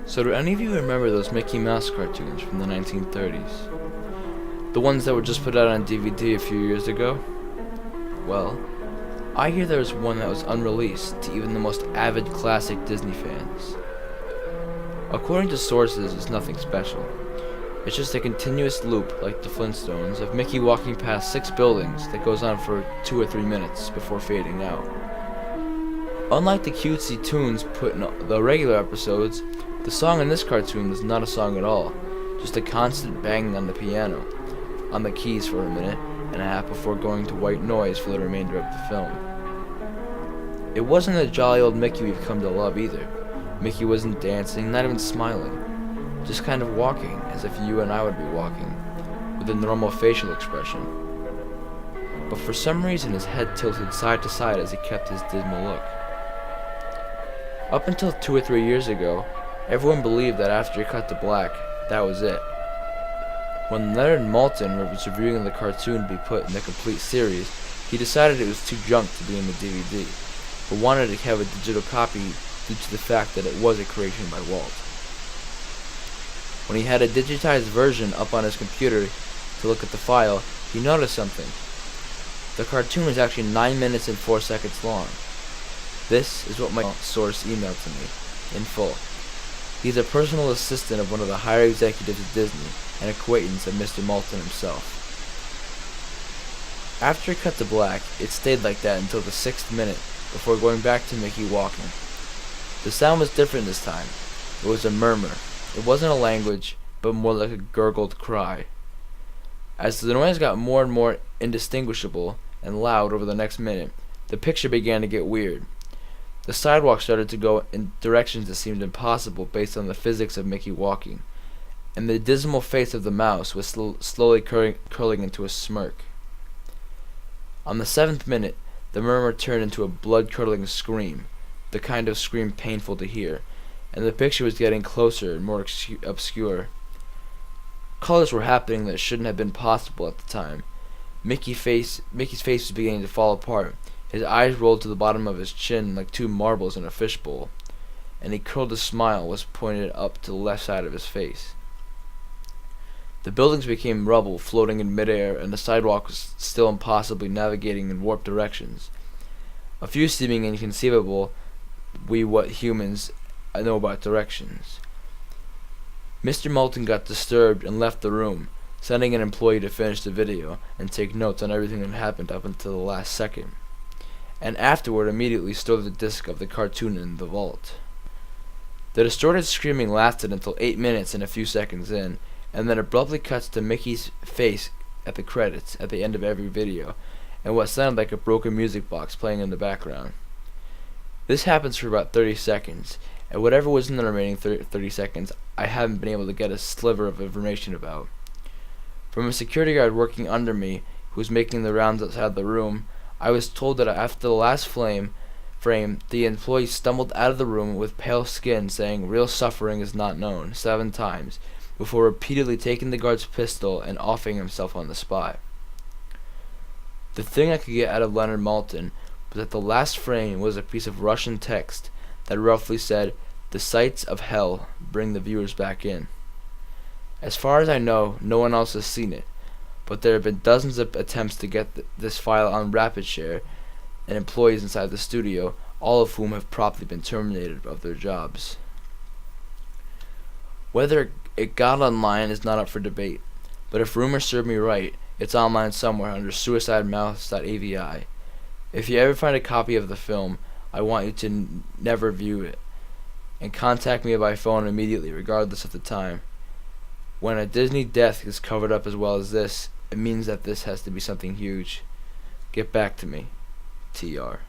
So do any of you remember those Mickey Mouse cartoons from the 1930s? The ones that were just put out on DVD a few years ago? Well, I hear there was one that was unreleased to even the most avid classic Disney fans. According to sources, it's nothing special. It's just a continuous loop, like the Flintstones, of Mickey walking past 6 buildings that goes on for 2 or 3 minutes before fading out. Unlike the cutesy tunes put in the regular episodes, the song in this cartoon is not a song at all, just a constant banging on the piano, on the keys for a minute and a half before going to white noise for the remainder of the film. It wasn't the jolly old Mickey we've come to love either. Mickey wasn't dancing, not even smiling, just kind of walking as if you and I would be walking, with a normal facial expression. But for some reason his head tilted side to side as he kept his dismal look. Up until 2 or 3 years ago, everyone believed that after he cut to black, that was it. When Leonard Maltin was reviewing the cartoon to be put in the complete series, he decided it was too junk to be in the DVD, but wanted to have a digital copy due to the fact that it was a creation by Walt. When he had a digitized version up on his computer to look at the file, he noticed something. The cartoon was actually 9 minutes and 4 seconds long. This is what my source emailed to me, in full. He's a personal assistant of one of the higher executives at Disney, an acquaintance of Mr. Maltin himself. After it cut to black, it stayed like that until the 6th minute, before going back to Mickey walking. The sound was different this time. It was a murmur. It wasn't a language, but more like a gurgled cry. As the noise got more and more indistinguishable and loud over the next minute, the picture began to get weird. The sidewalk started to go in directions that seemed impossible based on the physics of Mickey walking, and the dismal face of the mouse was slowly curling into a smirk. On the 7th minute, the murmur turned into a blood-curdling scream, the kind of scream painful to hear, and the picture was getting closer and more obscure. Colors were happening that shouldn't have been possible at the time. Mickey's face was beginning to fall apart. His eyes rolled to the bottom of his chin like 2 marbles in a fishbowl, and a curled smile was pointed up to the left side of his face. The buildings became rubble floating in midair, and the sidewalk was still impossibly navigating in warped directions. A few seeming inconceivable, what humans know about directions. Mr. Maltin got disturbed and left the room, sending an employee to finish the video and take notes on everything that happened up until the last second, and afterward immediately stored the disc of the cartoon in the vault. The distorted screaming lasted until 8 minutes and a few seconds in, and then abruptly cuts to Mickey's face at the credits at the end of every video, and what sounded like a broken music box playing in the background. This happens for about 30 seconds, and whatever was in the remaining 30 seconds, I haven't been able to get a sliver of information about. From a security guard working under me, who was making the rounds outside the room, I was told that after the last frame, the employee stumbled out of the room with pale skin saying "real suffering is not known" 7 times, before repeatedly taking the guard's pistol and offing himself on the spot. The thing I could get out of Leonard Maltin was that the last frame was a piece of Russian text that roughly said, "The sights of hell bring the viewers back in." As far as I know, no one else has seen it, but there have been dozens of attempts to get this file on RapidShare, and employees inside the studio, all of whom have promptly been terminated of their jobs. Whether it got online is not up for debate, but if rumors serve me right, it's online somewhere under SuicideMouse.avi. If you ever find a copy of the film, I want you to never view it, and contact me by phone immediately, regardless of the time. When a Disney death is covered up as well as this, it means that this has to be something huge. Get back to me. TR.